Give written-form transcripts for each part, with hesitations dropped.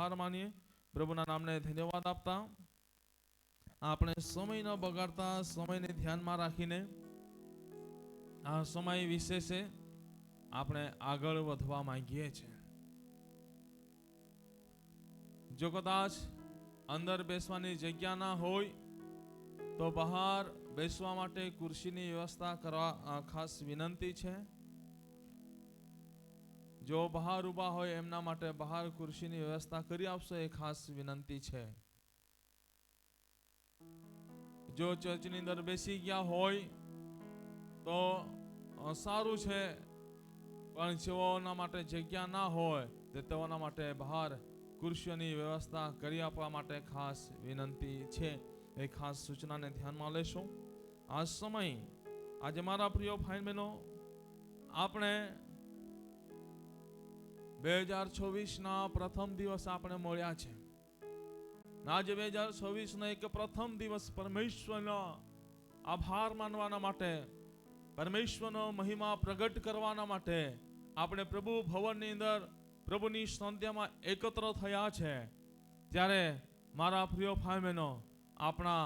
આભાર માનીએ, પ્રભુના નામને ધન્યવાદ આપતા આપણે સમય ન બગાડતા સમયને ધ્યાનમાં રાખીને આ સમય વિશે છે આપણે આગળ વધવા માંગીએ છીએ. જો કદાચ અંદર બેસવાની જગ્યા ના હોય તો બહાર બેસવા માટે ખુરશીની વ્યવસ્થા કરવા ખાસ વિનંતી છે. જો બહાર ઊભા હોય એમના માટે બહાર ખુરશીની વ્યવસ્થા કરી આપશો એ ખાસ વિનંતી છે. જો ચર્ચની અંદર બેસી ગયા હોય તો સારું છે, પણ જેઓના માટે જગ્યા ના હોય તો તેઓના માટે બહાર ખુરશીઓની વ્યવસ્થા કરી આપવા માટે ખાસ વિનંતી છે. એ ખાસ સૂચનાને ધ્યાનમાં લેશો. આ સમય આજે મારા પ્રિય ભાઈ બહેનો આપણે 2024 પ્રથમ દિવસ આપણે મળ્યા છે. આજે 2024 એક પ્રથમ દિવસ પરમેશ્વરનો આભાર માનવાના માટે, પરમેશ્વરનો મહિમા પ્રગટ કરવાના માટે આપણે પ્રભુ ભવનની અંદર પ્રભુની સંધ્યામાં એકત્ર થયા છે. ત્યારે મારા પ્રિય ભાઈ બહેનો આપણા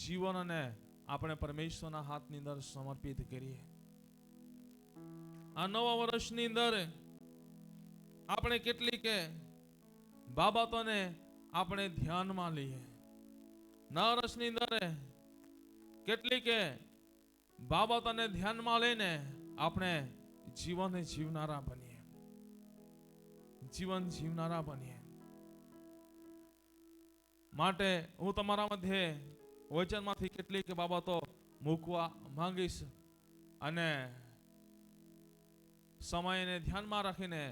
જીવનને આપણે પરમેશ્વરના હાથની અંદર સમર્પિત કરીએ. આ નવા વર્ષની અંદર આપણે કેટલીક બાબતોને આપણે ધ્યાનમાં લઈએ. નવા વર્ષની અંદર કેટલીક બાબતોને ધ્યાનમાં લઈને આપણે જીવન જીવનારા બનીએ, જીવન જીવનારા બનીએ. માટે હું તમારા મધ્યે વચનમાંથી કેટલીક બાબતો મૂકવા માંગીશ અને સમયને ધ્યાનમાં રાખીને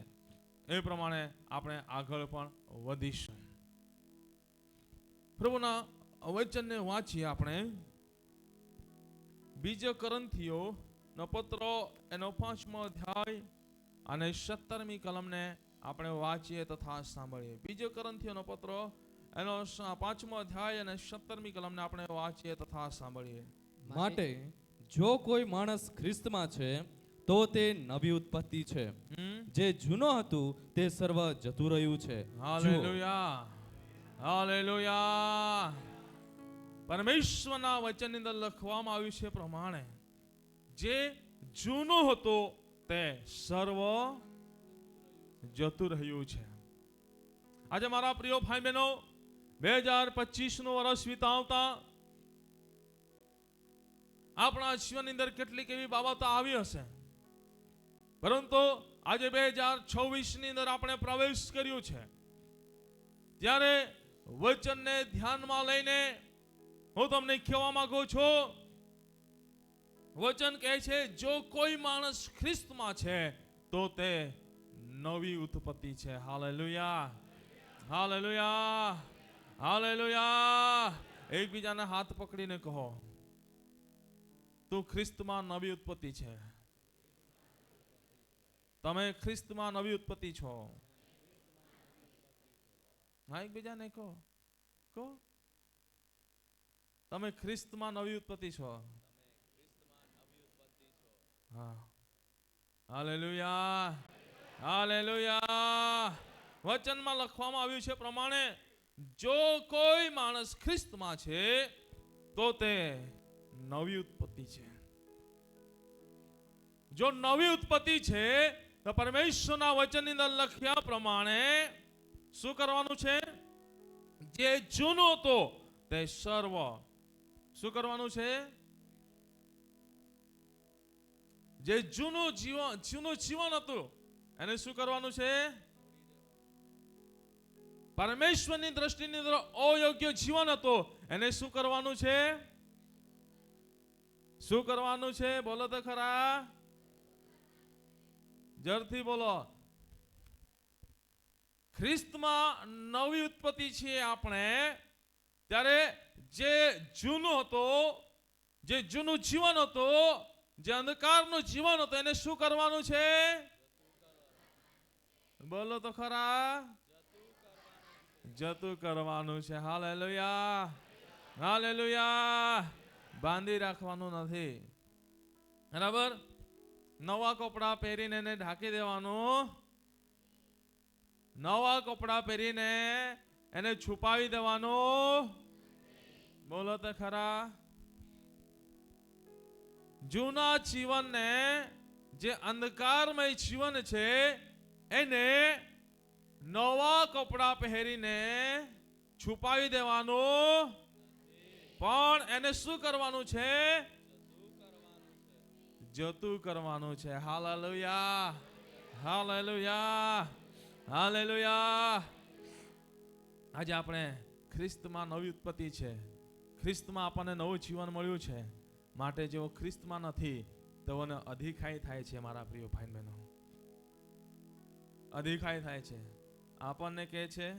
એ પ્રમાણે આપણે આગળ પણ વધીશું. પ્રભુના વચનને વાંચીએ આપણે. બીજો કોરિન્થીયોનો પત્ર એનો 5મો અધ્યાય અને 17મી કલમને આપણે વાંચીએ તથા સાંભળીએ. બીજો કોરિન્થીયોનો પત્ર એનો 5મો અધ્યાય અને 17મી કલમને આપણે વાંચીએ તથા સાંભળીએ. માટે જો કોઈ માણસ ખ્રિસ્તમાં છે તો તે નવી ઉત્પત્તિ છે, જે જૂનું હતું તે સર્વ જતું રહ્યું છે. Hallelujah, hallelujah. પરમેશ્વરના વચનની અંદર લખવામાં આવ્યું છે પ્રમાણે જે જૂનું હતું તે સર્વ જતું રહ્યું છે. આજે મારા પ્રિય ભાઈ બહેનો 2025 વર્ષ વિતાવતા આપણા જીવનની અંદર કેટલીક એવી બાબતો આવી હશે, પરંતુ આજે 2026 અંદર આપણે પ્રવેશ કર્યું છે. ત્યારે વચનને ધ્યાનમાં લઈને હું તમને કહેવા માંગુ છું, વચન કહે છે જો કોઈ માણસ ખ્રિસ્તમાં છે તો તે નવી ઉત્પત્તિ છે. Hallelujah, hallelujah, hallelujah. એકબીજાને હાથ પકડીને કહો, તું ખ્રિસ્તમાં નવી ઉત્પત્તિ છે. તમે ખ્રિસ્તમાં નવી ઉત્પત્તિ છો. હા, એકબીજાને કહો, કહો તમે ખ્રિસ્તમાં નવી ઉત્પત્તિ છો. હા, હાલેલુયા, હાલેલુયા. વચનમાં લખવામાં આવ્યું છે પ્રમાણે જો કોઈ માણસ ખ્રિસ્તમાં છે તો તે નવી ઉત્પત્તિ છે. જો નવી ઉત્પત્તિ છે તો પરમેશ્વરના વચનની અંદર લખ્યા પ્રમાણે શું કરવાનું છે? જે જૂનું હતો તે સર્વ શું કરવાનું છે? જે જૂનું જીવન હતું એને શું કરવાનું છે? પરમેશ્વરની દ્રષ્ટિની અંદર અયોગ્ય જીવન હતું એને શું કરવાનું છે? શું કરવાનું છે? બોલો તો ખરા, જરથી બોલો. ખ્રિસ્તમાં નવી ઉત્પત્તિ છે આપણે, ત્યારે જે જૂનું હતું, જે જૂનું જીવન હતું, જે અંધકારનું જીવન હતું એને શું કરવાનું છે? બોલો તો ખરા, જતું કરવાનું છે. Hallelujah, hallelujah. બાંધી રાખવાનું નથી, બરાબર? નવા કપડા પહેરીને એને ઢાંકી દેવાનું નવા કપડા પહેરીને એને છુપાવી દેવાનું. બોલો તો ખરા. જૂના જીવનને, જે અંધકારમય જીવન છે, એને નવા કપડા પહેરીને છુપાવી દેવાનું, પણ એને શું કરવાનું છે? જતું કરવાનું છે. Hallelujah, hallelujah, hallelujah. આજે આપણે ખ્રિસ્તમાં નવી ઉત્પત્તિ છે. ખ્રિસ્તમાં આપણને નવું જીવન મળ્યું છે. માટે જેઓ ખ્રિસ્તમાં નથી તેઓને અધિખાઈ થાય છે. મારા પ્રિય ભાઈ બહેનો, અધિખાઈ થાય છે. આપણને કહે છે,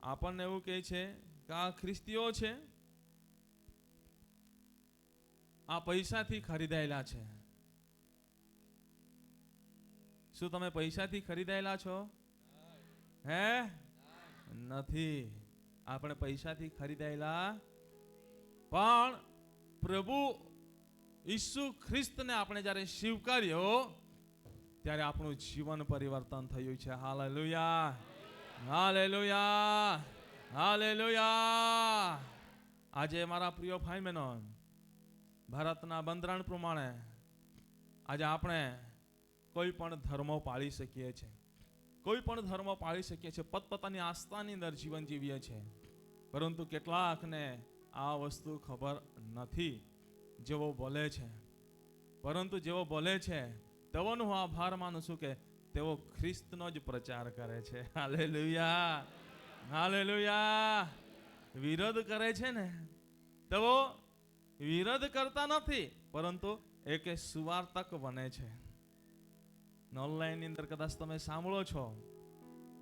આપણને એવું કહે છે કે આ ખ્રિસ્તીઓ છે, આ પૈસાથી ખરીદાયેલા છે. શું તમે પૈસાથી ખરીદાયેલા છો? હે? નથી. આપણે પૈસાથી ખરીદાયેલા, પણ પ્રભુ ઈસુ ખ્રિસ્તને આપણે જ્યારે સ્વીકાર્યો ત્યારે આપણું જીવન પરિવર્તન થયું છે. Hallelujah, hallelujah, hallelujah. આજે મારા પ્રિય ભાઈ બહેનો, ભારતના બંધારણ પ્રમાણે આજે આપણે કોઈ પણ ધર્મો પાળી શકીએ છીએ. કોઈ પણ ધર્મ પાળી શકીએ છીએ. પોતપોતાની આસ્થાની અંદર જીવન જીવીએ છીએ. પરંતુ કેટલાકને આ વસ્તુ ખબર નથી. જેવો બોલે છે, પરંતુ જેવો બોલે છે તેઓનો હું આભાર માનું છું કે તેઓ ખ્રિસ્તનો જ પ્રચાર કરે છે. Hallelujah, hallelujah. વિરોધ કરે છે ને, તેઓ વિરોધ કરતા નથી, પરંતુ એક સુવાર્તક બને છે. ઓનલાઈન ની અંદર કદાચ તમે સાંભળો છો,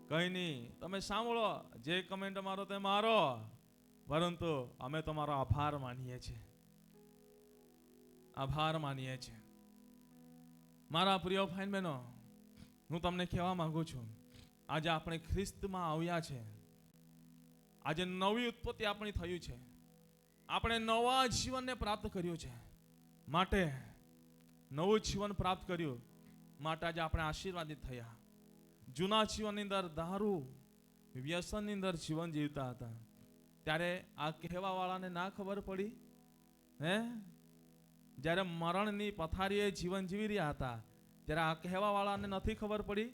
કઈ નહીં, તમે સાંભળો, જે કમેન્ટ મારો તે મારો, પરંતુ અમે તમારો આભાર માનીએ છીએ. આભાર માનીએ છીએ. મારા પ્રિય ભાઈ બહેનો, હું તમને કહેવા માંગુ છું, આજે આપણે ખ્રિસ્તમાં આવ્યા છે. આજે નવી ઉત્પત્તિ આપણી થયું છે. આપણે નવા જીવનને પ્રાપ્ત કર્યું છે. માટે નવું જીવન પ્રાપ્ત કર્યું માટે આજે આપણે આશીર્વાદિત થયા. જૂના જીવનની અંદર દારૂ વ્યસનની અંદર જીવન જીવતા હતા, ત્યારે આ કહેવા વાળાને ના ખબર પડી? હે? જ્યારે મરણની પથારીએ જીવન જીવી રહ્યા હતા ત્યારે આ કહેવા વાળાને નથી ખબર પડી?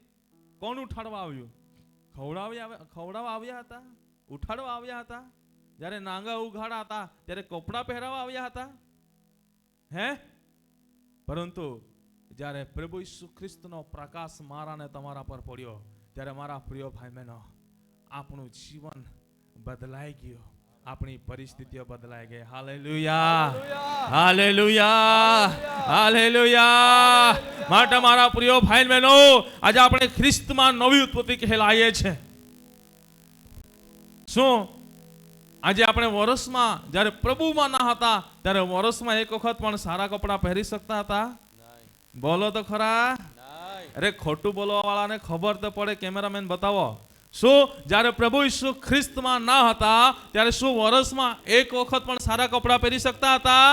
કોણ ઉઠાડવા આવ્યું? ખવડાવવા આવ્યા હતા? ઉઠાડવા આવ્યા હતા? જ્યારે નાંગા ઉઘાડા હતા ત્યારે કપડા પહેરાવા આવ્યા હતા? હે? પરંતુ જ્યારે પ્રભુ ઈસુ ખ્રિસ્તનો પ્રકાશ મારાને તમારા પર પડ્યો ત્યારે મારા પ્રિય ભાઈ બહેનો, આપણું જીવન બદલાઈ ગયું. આપણી પરિસ્થિતિઓ બદલાઈ ગઈ. Hallelujah, hallelujah, hallelujah. માટે મારા પ્રિય ભાઈ બહેનો, આજે આપણે ખ્રિસ્તમાં નવી ઉત્પત્તિ કહેલાઈએ છે. શું આજે આપણે વર્ષમાં જ્યારે પ્રભુમાં ના હતા ત્યારે વર્ષમાં એક વખત પણ સારા કપડા પહેરી શકતા હતા? બોલો તો ખરા. અરે ખોટું બોલવા વાળાને ખબર તો પડે. કેમેરામેન બતાવો. શું જ્યારે પ્રભુ ઈસુ ખ્રિસ્તમાં ના હતા ત્યારે શું વર્ષમાં એક વખત પણ સારા કપડા પહેરી શકતા હતા?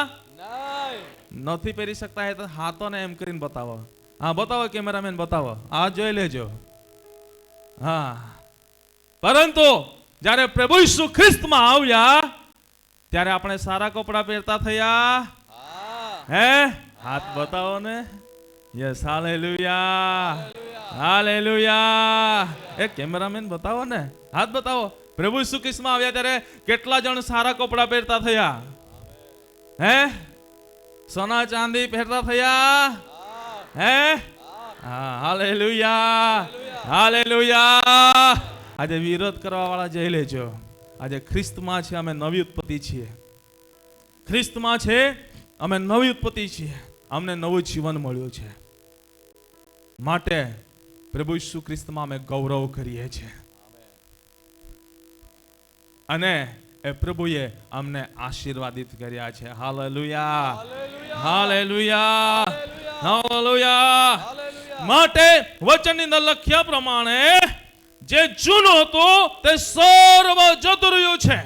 નથી પહેરી શકતા. તો હાથોને એમ કરીને બતાવો. હા બતાવો કેમેરામેન, બતાવો. આ જોઈ લેજો. હા, પરંતુ જ્યારે પ્રભુ ઈસુ ખ્રિસ્તમાં આવ્યા ત્યારે આપણે સારા કપડા પહેરતા થયા. હે? હાથ બતાવો ને. Yes, hallelujah, hallelujah. એ કેમેરામેન બતાવો ને, હાથ બતાવો. પ્રભુ ઈસુ ખ્રિસ્તમાં આવ્યા ત્યારે કેટલા જણ સારા કપડા પહેરતા થયા? હે? સોના ચાંદી પહેરતા થયા? હે? હા, હાલેલુયા, હાલેલુયા. આજે વિરોધ કરવા વાળા જઈ લેજો. આજે ખ્રિસ્તમાં છે, અમે નવી ઉત્પત્તિ છીએ. ખ્રિસ્તમાં છે, અમે નવી ઉત્પત્તિ છીએ. અમને નવું જીવન મળ્યું છે. માટે પ્રભુ ઈસુ ખ્રિસ્તમાં અમે ગૌરવ કરીએ છીએ. અને એ પ્રભુએ અમને આશીર્વાદિત કર્યા છે. Hallelujah, hallelujah, hallelujah. માટે વચનની અંદર લખ્યા પ્રમાણે જે જૂનું હતું તે સર્વ જતું રહ્યું છે.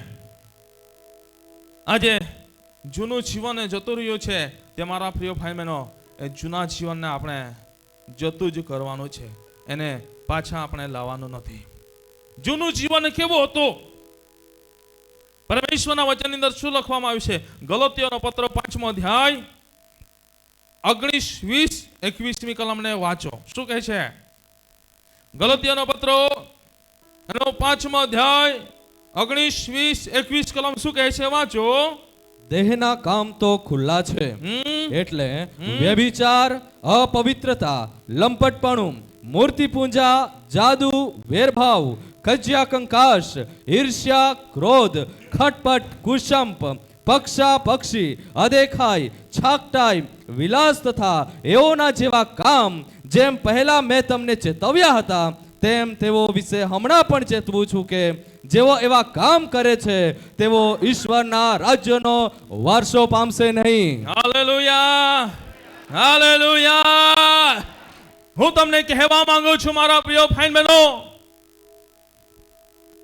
આજે જૂનું જીવન જતું રહ્યું છે. તે મારા પ્રિય ભાઈ બહેનો, એ જૂના જીવનને આપણે જતું જ કરવાનું છે. એને પાછા આપણે લાવવાનું નથી. જૂનું જીવન કેવું હતું? પરમેશ્વરના વચનની અંદર શું લખવામાં આવ્યું છે? ગલાતીયોનો પત્ર 5મો અધ્યાય 19, 20, 21મી કલમને વાંચો. શું કહે છે? ગલાતીયોનો પત્ર એનો 5મો અધ્યાય 19, 20, 21 કલમ શું કહે છે? વાંચો. દેહના કામ તો ખુલ્લા છે, એટલે વ્યભિચાર, અપવિત્રતા, લંપટપણું, મૂર્તિ પૂજા, જાદુ, વેરભાવ, કજ્યા કંકાશ, ઈર્ષ્યા, ક્રોધ, ખટપટ, કુશંપ, પક્ષા પક્ષી, અદેખાઈ, છાકટાઈ, વિલાસ તથા એઓના જેવા કામ જેમ પહેલા મેં તમને ચેતવ્યા હતા તેમ તેઓ વિશે હમણાં પણ ચેતવું છું કે જેઓ એવા કામ કરે છે તેઓ ઈશ્વરના રાજ્યનો વારસો પામશે નહીં. Hallelujah, hallelujah. હું તમને કહેવા માંગુ છું મારા પ્રિય ભાઈ બહેનો,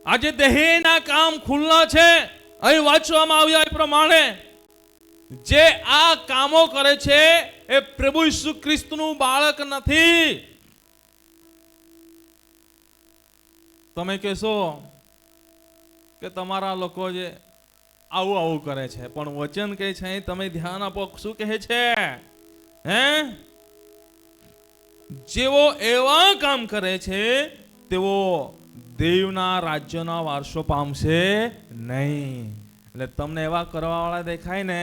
આજે દેહના કામ ખુલ્લા છે. અહીં વાંચવામાં આવ્યા એ પ્રમાણે જે આ કામો કરે છે એ પ્રભુ ઈસુ ખ્રિસ્તનું બાળક નથી. તમે કહેશો કે તમારા લોકો જે આવું આવું કરે છે, પણ વચન કહે છે, તમે ધ્યાન આપો શું કહે છે? હે, જેઓ એવા કામ કરે છે તેઓ દેવના રાજ્યનો વારસો પામશે નહીં. એટલે તમને એવા કરવા વાળા દેખાય ને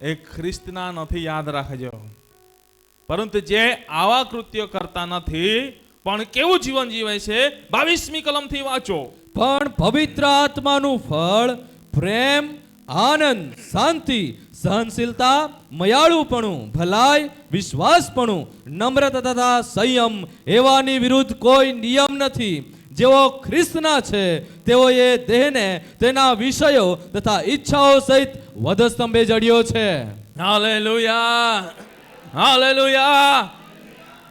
એ ખ્રિસ્તના નથી, યાદ રાખજો. પરંતુ જે આવા કૃત્યો કરતા નથી પણ કેવું જીવન જીવે છે 22મી કલમથી વાંચો. પણ પવિત્ર આત્માનું ફળ પ્રેમ, આનંદ, શાંતિ, સહનશીલતા, મયાળુપણું, ભલાઈ, વિશ્વાસપણું, નમ્રતા તથા સંયમ, એવાની વિરુદ્ધ કોઈ નિયમ નથી. જેઓ ખ્રિસ્તના છે તેઓએ દેહને તેના વિષયો તથા ઈચ્છાઓ સહિત વધસ્તંભે જડ્યો છે. Hallelujah, hallelujah.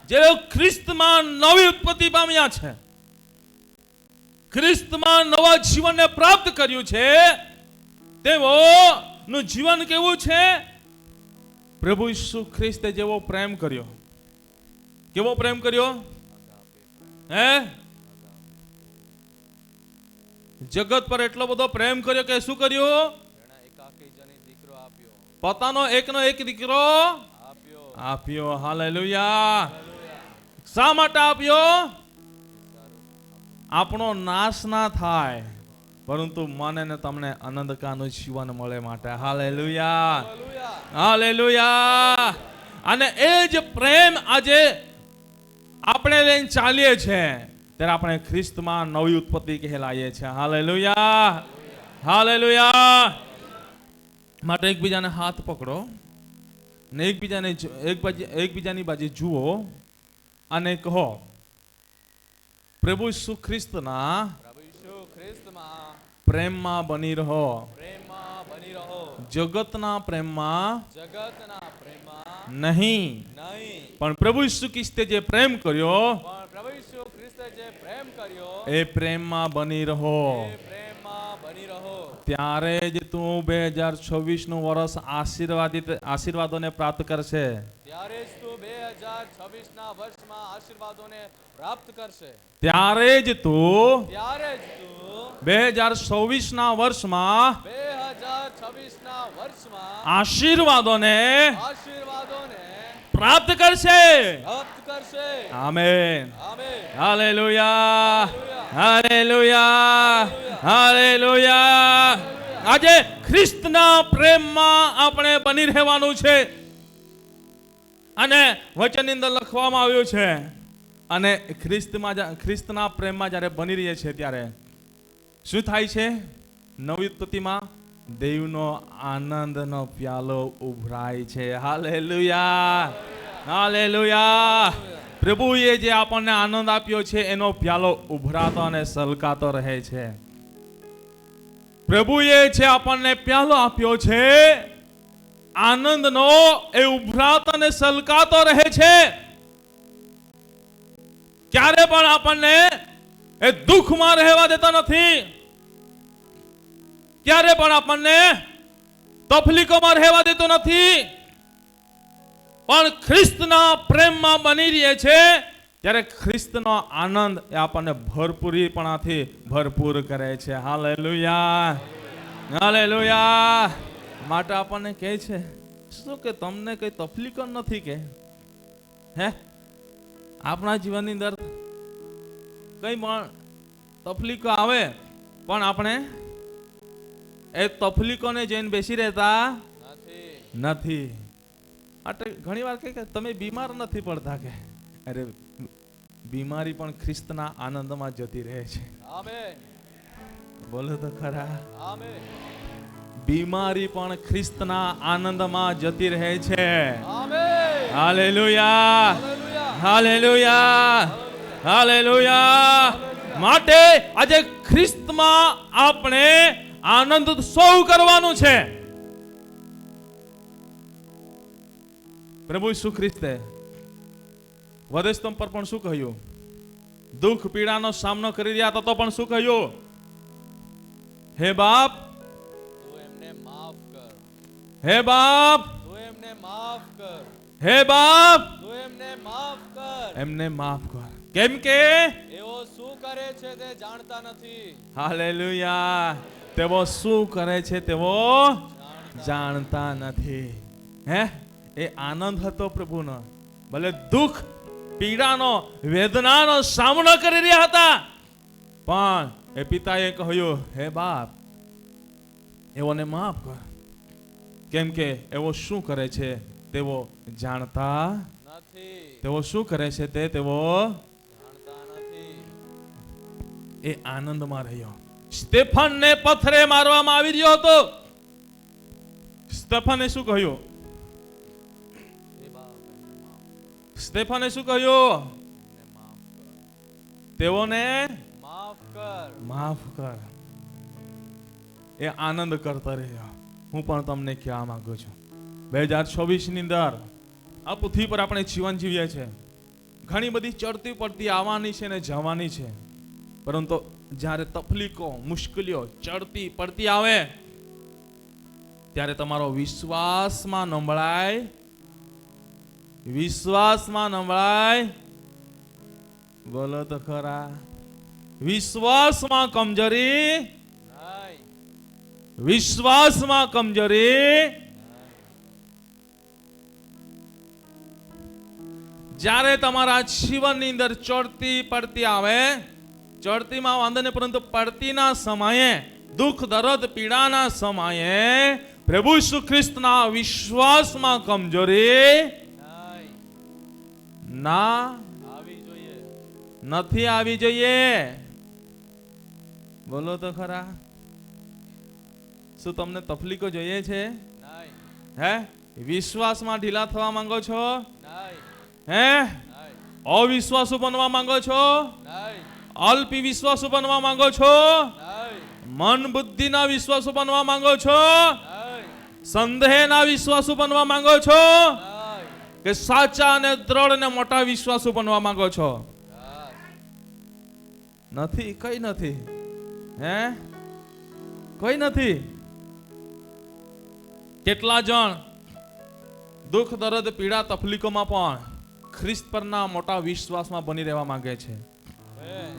જેઓ ખ્રિસ્તમાં નવી ઉત્પત્તિ પામ્યા છે, ખ્રિસ્તમાં નવા જીવનને પ્રાપ્ત કર્યું છે, તેઓનું જીવન કેવું છે? પ્રભુ ઈસુ ખ્રિસ્તે જેવો પ્રેમ કર્યો. કેવો પ્રેમ કર્યો? હે, જગત પર એટલો બધો પ્રેમ કર્યો કે શું કર્યું? પોતાનો એકનો એક દીકરો આપ્યો. હાલેલુયા. શા માટે આપ્યો? આપણો નાશ ના થાય, પરંતુ મને ને તમને આનંદકાનું જીવન મળે માટે. Hallelujah, hallelujah. અને એ જ પ્રેમ આજે આપણે લઈને ચાલીએ છીએ ત્યારે આપણે ખ્રિસ્તમાં નવી ઉત્પત્તિ કહેલાઈએ છીએ. Hallelujah, hallelujah. માટે એકબીજાને હાથ પકડો ને એકબીજાની બાજુ જુઓ અને કહો, પ્રભુ ઈસુ ખ્રિસ્તના પ્રેમમાં બની રહો. જગતના પ્રેમમાં નહીં, પણ પ્રભુ ઈસુ ખ્રિસ્તે જે પ્રેમ કર્યો એ પ્રેમમાં બની રહો. ત્યારે જ તું 2026 નું વર્ષ આશીર્વાદોને પ્રાપ્ત કરશે. ત્યારે જ તું 2026 ના વર્ષમાં આશીર્વાદોને પ્રાપ્ત કરશે. ત્યારે જ તું 2026 ના વર્ષમાં આશીર્વાદોને પ્રાપ્ત કરશે. આમેન. Hallelujah, hallelujah, hallelujah. આજે ખ્રિસ્તના પ્રેમમાં આપણે બની રહેવાનું છે અને વચનની અંદર લખવામાં આવ્યું છે. અને ખ્રિસ્તના પ્રેમમાં જ્યારે બની રહીએ છીએ ત્યારે શું થાય છે? નવી ઉત્પત્તિમાં દેવનો આનંદનો પ્યાલો ઉભરાય છે. Hallelujah, hallelujah. પ્રભુએ જે આપણને આનંદ આપ્યો છે એનો પ્યાલો ઉભરાતો અને સલકાતો રહે છે. પ્રભુએ જે આપણને પ્યાલો આપ્યો છે આનંદનો, એ ઉભરાતો અને સલકાતો રહે છે. ક્યારે પણ આપણને એ દુઃખમાં રહેવા દેતો નથી, ક્યારે પણ આપણને તકલીફોમાં રહેવા દેતો નથી, પણ ખ્રિસ્તના પ્રેમમાં બની રહે છે ત્યારે ખ્રિસ્તનો આનંદ એ આપણને ભરપૂરીપણાથી ભરપૂર કરે છે. Hallelujah, hallelujah. માટે આપણને કહે છે શું કે તમને કઈ તકલીફ નથી કે હે આપણા જીવનની અંદર કઈ પણ તકલીફો આવે પણ આપણે એ તકલીફોને જઈને બેસી રહેતા નથી. માટે ઘણી વાર કે તમે બીમાર નથી પડતા કે અરે બીમારી પણ ખ્રિસ્તના આનંદમાં જતી રહે છે. આમેન. બોલો તો ખરા. આમેન. બીમારી પણ ખ્રિસ્તના આનંદમાં જતી રહે છે. Amen. Hallelujah, hallelujah. Hallelujah, hallelujah. માટે આજે ખ્રિસ્તમાં આપણે આનંદ ઉત્સવ કરવાનું છે. પ્રભુ ઈસુ ખ્રિસ્તે વધસ્તંભ પર પણ શું કહ્યું? દુઃખ પીડાનો સામનો કરી રહ્યા હતા તો પણ શું કહ્યું? હે બાપ, તું એમને માફ કર. હે બાપ, તું એમને માફ કર. હે બાપ, તું એમને માફ કર. એમને માફ કર, કેમ કે એઓ શું કરે છે તે જાણતા નથી. હાલેલુયા, તેઓ શું કરે છે તેઓ જાણતા નથી. હે એ આનંદ હતો પ્રભુનો. ભલે દુઃખ પીડાનો વેદનાનો સામનો કરી રહ્યા હતા પણ એ પિતાએ કહ્યું હે બાપ એઓને માફ કર, કેમ કે એઓ શું કરે છે તેઓ જાણતા નથી. તેઓ શું કરે છે તે તેઓ જાણતા નથી. એ આનંદમાં રહ્યો. સ્ટેફનને પથ્થરે મારવામાં આવી રહ્યો હતો. સ્ટેફને શું કહ્યું? હે બાપ, એમને માફ કર. સ્ટેફને શું કહ્યું? એમને માફ કર. તેઓને માફ કર. માફ કર. એ આનંદ કરતા રહ્યો. હું પણ તમને કહેવા માંગુ છું 2024 ની અંદર આ પૃથ્વી પર આપણે જીવન જીવીએ છીએ. ઘણી બધી ચડતી પડતી આવવાની છે ને જવાની છે, પરંતુ જ્યારે તકલીફો મુશ્કેલીઓ ચડતી પડતી આવે ત્યારે તમારો વિશ્વાસમાં નબળાઈ, વિશ્વાસમાં નબળાઈ, બોલો તો ખરા, વિશ્વાસમાં કમજોરી, નહીં. વિશ્વાસમાં કમજોરી જ્યારે તમારા જીવનની અંદર ચડતી પડતી આવે, ચડતીમાં વાંધો નહીં પરંતુ પડતીના સમયે, દુઃખ દર્દ પીડાના સમયે પ્રભુ ઈસુ ખ્રિસ્તના વિશ્વાસમાં કમજોરી નહીં. ના આવી જોઈએ. નથી આવી જોઈએ. બોલો તો ખરા. શું તમને તકલીફો જોઈએ છે? નહીં. હે વિશ્વાસમાં ઢીલા થવા માંગો છો? નહીં. હે નહીં. અવિશ્વાસુ બનવા માંગો છો? નહીં. અલ્પી વિશ્વાસુ બનવા માંગો છો? નહીં. મન બુદ્ધિના વિશ્વાસુ બનવા માંગો છો? નહીં. સંદેહના વિશ્વાસુ બનવા માંગો છો? નહીં. કે સાચા અને દ્રઢ ને મોટા વિશ્વાસુ બનવા માંગો છો? બસ. નથી, કઈ નથી. હે કઈ નથી. કેટલા જણ દુઃખ દર્દ પીડા તકલીફોમાં પણ ખ્રિસ્ત પરના મોટા વિશ્વાસમાં બની રહેવા માંગે છે. આમેન.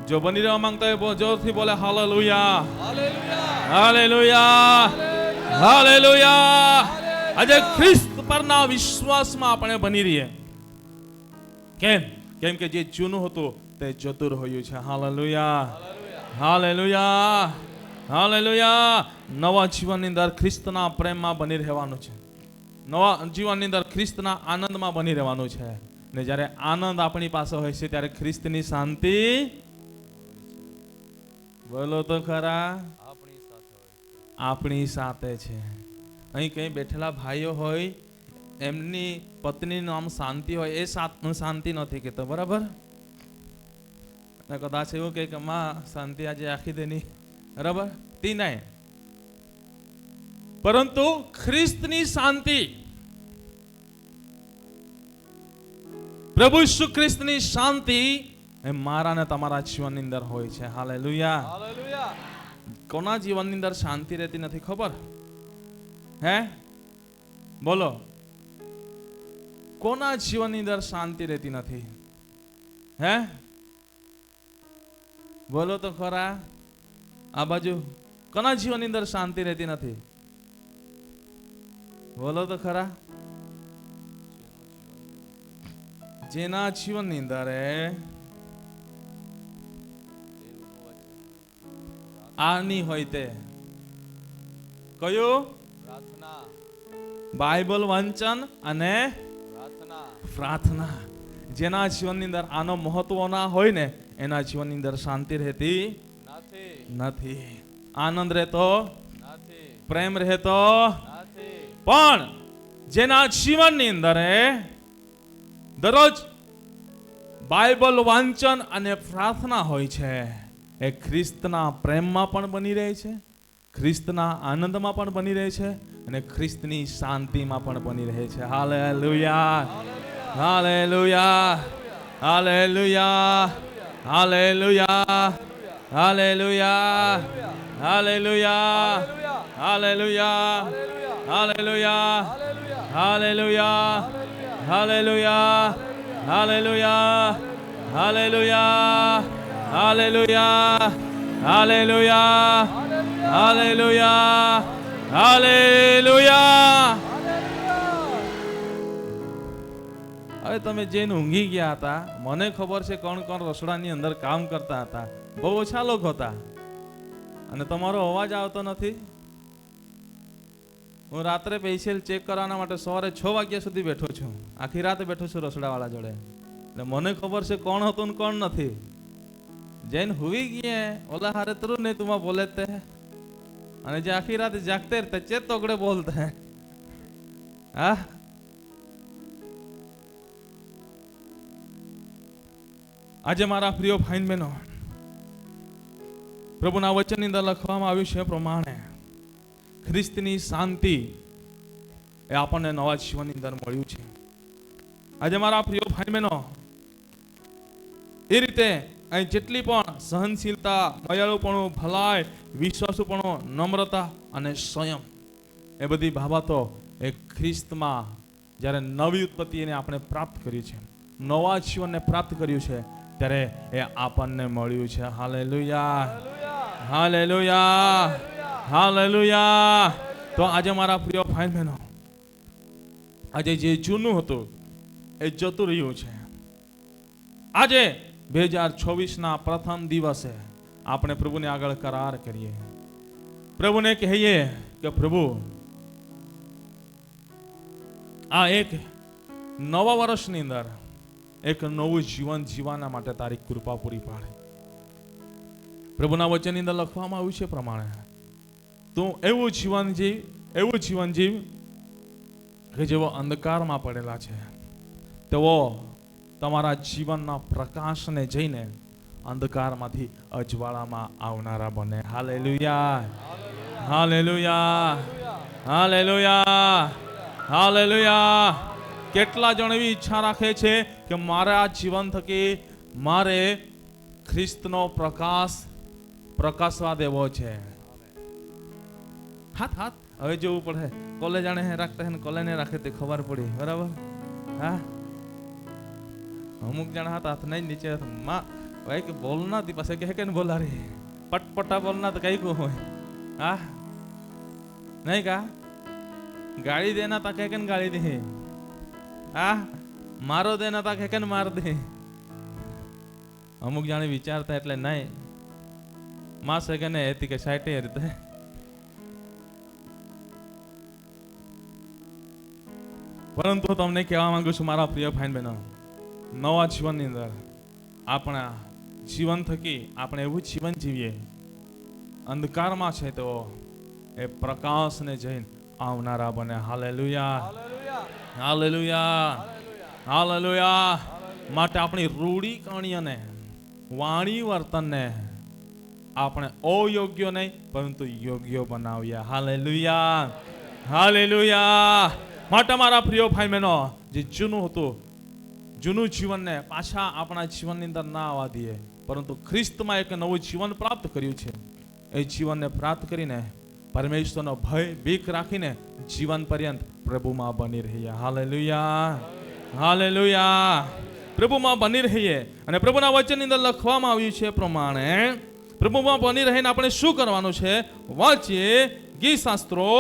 જો બની રહેવા માંગતા હોય જોરથી બોલે હાલેલુયા, હાલેલુયા. Hallelujah, hallelujah. આજે ખ્રિસ્ત પરના વિશ્વાસમાં આપણે બની રહીએ. કેમ? કેમ કે જે જૂનું હતું તે જતું રહ્યું છે. Hallelujah, hallelujah, hallelujah. નવા જીવનની અંદર ખ્રિસ્તના પ્રેમમાં બની રહેવાનું છે. નવા જીવનની અંદર ખ્રિસ્તના આનંદમાં બની રહેવાનું છે. ને જ્યારે આનંદ આપણી પાસે હોય છે ત્યારે ખ્રિસ્તની શાંતિ, બોલો તો ખરા, આપણી સાથે હોય છે. આપણી સાથે છે. અહીં કઈ બેઠેલા ભાઈઓ હોય એમની પત્નીનું નામ શાંતિ હોય, એ શાંતિ નથી કહેતો, બરાબર? ને કદાચ એવું કહે કે માં શાંતિ આજે આખી દેની, બરાબર? તી નહીં, પરંતુ ખ્રિસ્તની શાંતિ, પ્રભુ ઈસુ ખ્રિસ્તની શાંતિ એ મારા ને તમારા જીવનની અંદર હોય છે. હાલેલુયા. હાલેલુયા. કોના જીવનની અંદર શાંતિ રહેતી નથી ખબર? હે બોલો, કોના જીવનની અંદર શાંતિ રહેતી નથી? હે બોલો તો ખરા. આ બાજુ કોના જીવનની અંદર શાંતિ રહેતી નથી? બોલો તો ખરા. જેના જીવનની અંદર આની હોય તે કયું? પ્રાર્થના. બાઇબલ વાંચન અને પ્રાર્થના. પ્રાર્થના. જેના જીવનની અંદર આનો મહત્વ ના હોય ને એના જીવનની અંદર શાંતિ રહેતી નથી, આનંદ રહેતો નથી, પ્રેમ રહેતો નથી. પણ જેના જીવનની અંદર દરરોજ બાઇબલ વાંચન અને પ્રાર્થના હોય છે એ ખ્રિસ્તના પ્રેમમાં પણ બની રહે છે, ખ્રિસ્તના આનંદમાં પણ બની રહે છે અને ખ્રિસ્તની શાંતિમાં પણ બની રહે છે. Hallelujah, hallelujah, hallelujah, hallelujah, hallelujah, hallelujah, hallelujah, hallelujah, hallelujah, hallelujah, hallelujah, hallelujah, hallelujah, hallelujah, hallelujah, hallelujah. હવે તમે જઈને ઊંઘી ગયા હતા, મને ખબર છે કોણ કોણ રસોડાની અંદર કામ કરતા હતા. બહુ ઓછા લોકો હતા અને તમારો અવાજ આવતો નથી. હું રાત્રે પેશિયલ ચેક કરવાના માટે સવારે 6 વાગ્યા સુધી બેઠો છું, આખી રાત બેઠો છું રસોડાવાળા જોડે. એટલે મને ખબર છે કોણ હતું ને કોણ નથી. જૈન હુઈ ગયા ઓલા હારે તરું નહીં તુમાં બોલે તે, અને જે આખી રાત જાગતે રહેતે ચેત તોગડે બોલતે. હા, આજે મારા પ્રિય ભાઈ બહેનો, પ્રભુના વચનની અંદર લખવામાં આવ્યું છે પ્રમાણે ખ્રિસ્તની શાંતિ એ આપણને નવા જીવનની અંદર મળ્યું છે. આજે મારા પ્રિય ભાઈ બહેનો, એ રીતે અહીં જેટલી પણ સહનશીલતા, દયાળુપણું, ભલાઈ, વિશ્વાસુપણું, નમ્રતા અને સંયમ એ બધી બાબતો એ ખ્રિસ્તમાં જ્યારે નવી ઉત્પત્તિ એને આપણે પ્રાપ્ત કર્યું છે, નવા જીવનને પ્રાપ્ત કર્યું છે, ત્યારે એ આપણને મળ્યું છે. Hallelujah, hallelujah, hallelujah. તો આજે મારા પ્રિય ભાઈ બહેનો, આજે જે જૂનું હતું એ જતું રહ્યું છે. આજે 2024ના પ્રથમ દિવસે આપણે પ્રભુને આગળ કરાર કરીએ, પ્રભુને કહીએ કે પ્રભુ આ એક નવા વર્ષની અંદર એક નવું જીવન જીવવાના માટે તારી કૃપા પૂરી પાડે. પ્રભુના વચનની અંદર લખવામાં આવ્યું છે પ્રમાણે તું એવું જીવન જીવ કે જેઓ અંધકારમાં પડેલા છે તેઓ તમારા જીવનના પ્રકાશને જઈને અંધકારમાંથી અજવાળામાં આવનારા બને. Hallelujah, hallelujah, hallelujah, hallelujah. કેટલા જણ એવી ઈચ્છા રાખે છે કે મારા જીવન થકી મારે ખ્રિસ્તનો પ્રકાશવા દેવો છે? હાથ હવે જોવું પડે. કોલે જાણે રાખતા હે, કોલે ને રાખે તે ખબર પડી. બરાબર? હા, અમુક જણા હાથ નહીં નીચે માં ભાઈ કે બોલના તી પાસે કે બોલા રે પટપટા બોલના તો કઈ કો હોય. હા, નહીં કા ગાળી દેના તા કે ગાળી દે. હા, મારો દેના તા કે માર દે. અમુક જાણે વિચારતા એટલે નહીં માં છે કે નહીં હતી કે સાઈટે રીતે. પરંતુ તમને કહેવા માંગુ છું મારા પ્રિય ભાઈ બહેનો, નવા જીવનની અંદર આપણા જીવન થકી આપણે એવું જીવન જીવીએ, અંધકારમાં છે તો એ પ્રકાશને જઈને આવનારા બને. Hallelujah, hallelujah, hallelujah. માટે આપણી રૂઢી કણીઓને, વાણી વર્તનને આપણે અયોગ્ય નહીં પરંતુ યોગ્ય બનાવ્યા. Hallelujah, hallelujah. માટે મારા પ્રિય ભાઈ બહેનો, જે જૂનું હતું, જૂનું જીવનને પાછા આપણા જીવનની અંદર ના આવવા દઈએ, પરંતુ ખ્રિસ્તમાં એક નવું જીવન પ્રાપ્ત કર્યું છે. એ જીવનને પ્રાપ્ત કરીને પરમેશ્વરનો ભય, બીક રાખીને જીવન પર્યંત પ્રભુમાં બની રહ્યા. હાલેલુયા, હાલેલુયા, પ્રભુમાં બની રહીએ. અને પ્રભુના વચનની અંદર લખવામાં આવ્યું છે પ્રમાણે પ્રભુમાં બની રહીને આપણે શું કરવાનું છે? વાંચીએ ગીત શાસ્ત્રો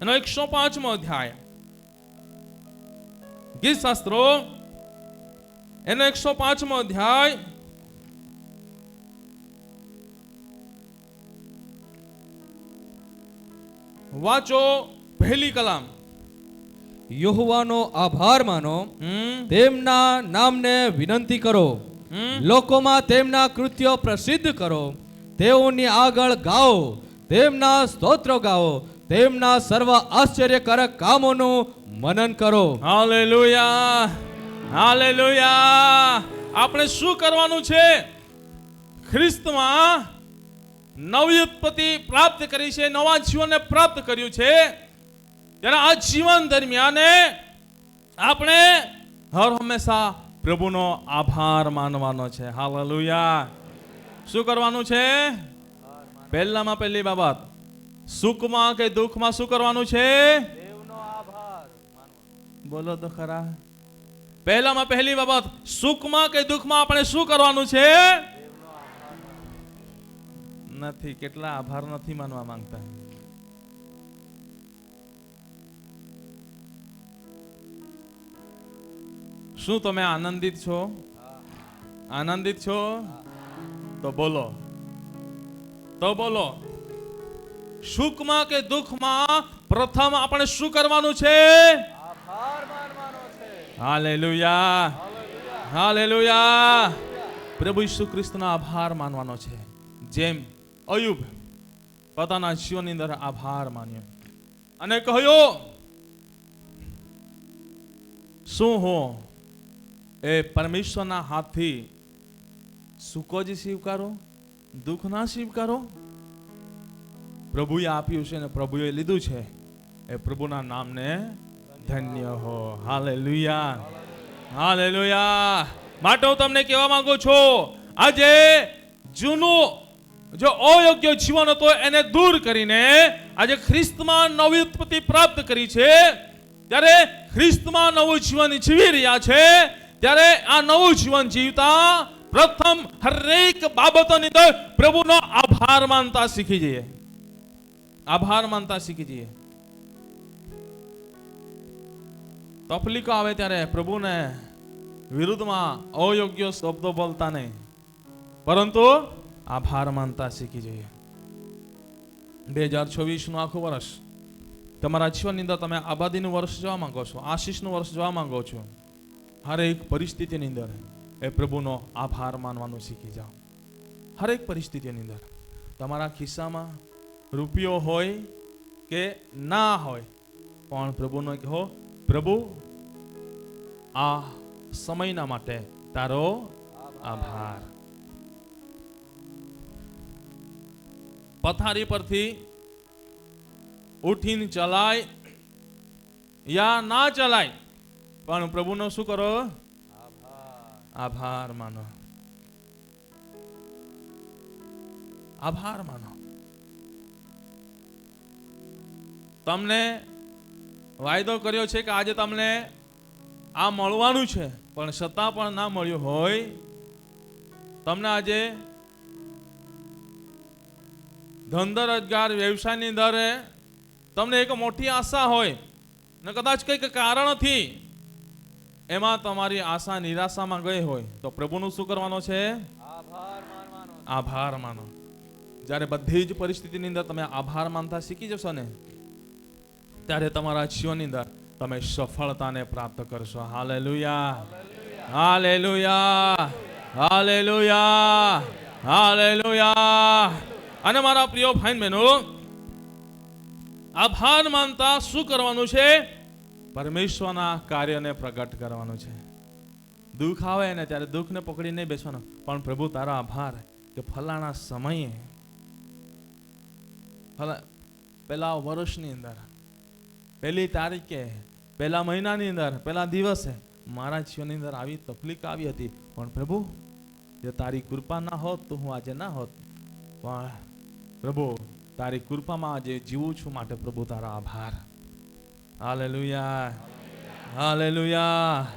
એનો 105મો અધ્યાય. ગીત શાસ્ત્રો એનો 105મો અધ્યાય વાંચો પહેલી કલામ. યહોવાનો આભાર માનો, તેમના નામને વિનંતી કરો, લોકોમાં તેમના કૃત્યો પ્રસિદ્ધ કરો, તેઓની આગળ ગાઓ, તેમના સ્તોત્રો ગાઓ, તેમના સર્વ આશ્ચર્યકારક કામોનું મનન કરો. Hallelujah, hallelujah. આપણે શું કરવાનું છે? ખ્રિસ્તમાં નવી ઉત્પત્તિ પ્રાપ્ત કરી છે, નવા જીવનને પ્રાપ્ત કર્યું છે. ત્યારે આ જીવન દરમિયાન આપણે હર હંમેશા પ્રભુનો આભાર માનવાનો છે. હાલેલુયા. શું કરવાનું છે? પહેલામાં પહેલી બાબત, સુખમાં કે દુઃખમાં શું કરવાનું છે? બોલો તો ખરા. પહેલામાં પહેલી બાબત, સુખમાં કે દુઃખમાં આપણે શું કરવાનું છે? નથી. કેટલા આભાર નથી માનવા માંગતા. શું તમે આનંદિત છો? આનંદિત છો? તો બોલો, તો બોલો. સુખમાં કે દુઃખમાં પ્રથમ આપણે શું કરવાનું છે? આભાર માનવાનો છે. Hallelujah, hallelujah. પ્રભુ ઈસુ ખ્રિસ્તનો આભાર માનવાનો છે. જેમ અયુબ પોતાના જીવનની અંદર આભાર માન્યો અને કહ્યું, શું હો એ પરમેશ્વરના હાથથી સુખો જ સ્વીકારો, દુઃખ ના સ્વીકારો. પ્રભુએ આપ્યું છે અને પ્રભુએ લીધું છે, એ પ્રભુના નામને ધન્ય હો. Hallelujah, hallelujah. માટે હું તમને કહેવા માંગુ છું, આજે જૂનું જો અયોગ્ય જીવન હતો એને દૂર કરીને આજે ખ્રિસ્તમાં નવી ઉત્પત્તિ પ્રાપ્ત કરી છે. ત્યારે ખ્રિસ્તમાં નવું જીવન જીવી રહ્યા છે. ત્યારે આ નવું જીવન જીવતા પ્રથમ હરેક બાબતોની અંદર પ્રભુનો આભાર માનતા શીખી જઈએ. આભાર માનતા શીખી જઈએ. તકલીફ આવે ત્યારે પ્રભુને વિરુદ્ધમાં અયોગ્ય શબ્દો બોલતા નહીં, પરંતુ આભાર માનતા શીખી જઈએ. 2026 નું આખું વર્ષ તમારા જીવનની અંદર તમે આબાદીનું વર્ષ જોવા માંગો છો, આશીષનું વર્ષ જોવા માંગો છો. હરેક પરિસ્થિતિની અંદર એ પ્રભુનો આભાર માનવાનું શીખી જાઓ. હરેક પરિસ્થિતિની અંદર તમારા ખિસ્સામાં રૂપિયો હોય કે ના હોય, પણ પ્રભુનો કહો, પ્રભુ આ સમયના માટે તારો આભાર. પથારી પરથી ઉઠીને ચલાય યા ના ચલાય, પણ પ્રભુનો શું કરો? આભાર માનો. આભાર માનો. તમને વાયદો કર્યો છે કે આજે તમને આ મળવાનું છે, પણ છતાં પણ ના મળ્યું હોય. તમને આજે ધંધો રોજગાર વ્યવસાયની અંદર તમને એક મોટી આશા હોય ને કદાચ કંઈક કારણથી એમાં તમારી આશા નિરાશામાં ગઈ હોય, તો પ્રભુનું શું કરવાનો છે? આભાર માનવાનો. આભાર માનો. જ્યારે બધી જ પરિસ્થિતિની અંદર તમે આભાર માનતા શીખી જશો ને, ત્યારે તમારા જીવનની અંદર તમે સફળતાને પ્રાપ્ત કરશો. Hallelujah, hallelujah, hallelujah, hallelujah. અને મારા પ્રિય ભાઈ બહેનો, આભાર માનતા શું કરવાનું છે? પરમેશ્વરના કાર્યને પ્રગટ કરવાનું છે. દુઃખ આવે ને ત્યારે દુઃખને પકડી નહીં બેસવાનું, પણ પ્રભુ તારા આભાર કે ફલાણા સમયે પેલા વર્ષની અંદર પહેલી તારીખે પહેલા મહિનાની અંદર પહેલા દિવસે મારા જીવનની અંદર આવી તકલીફ આવી હતી, પણ પ્રભુ જો તારી કૃપા ના હોત તો હું આજે ના હોત. પણ પ્રભુ તારી કૃપામાં આજે જીવું છું, માટે પ્રભુ તારા આભાર. હાલેલુયા, હાલેલુયા,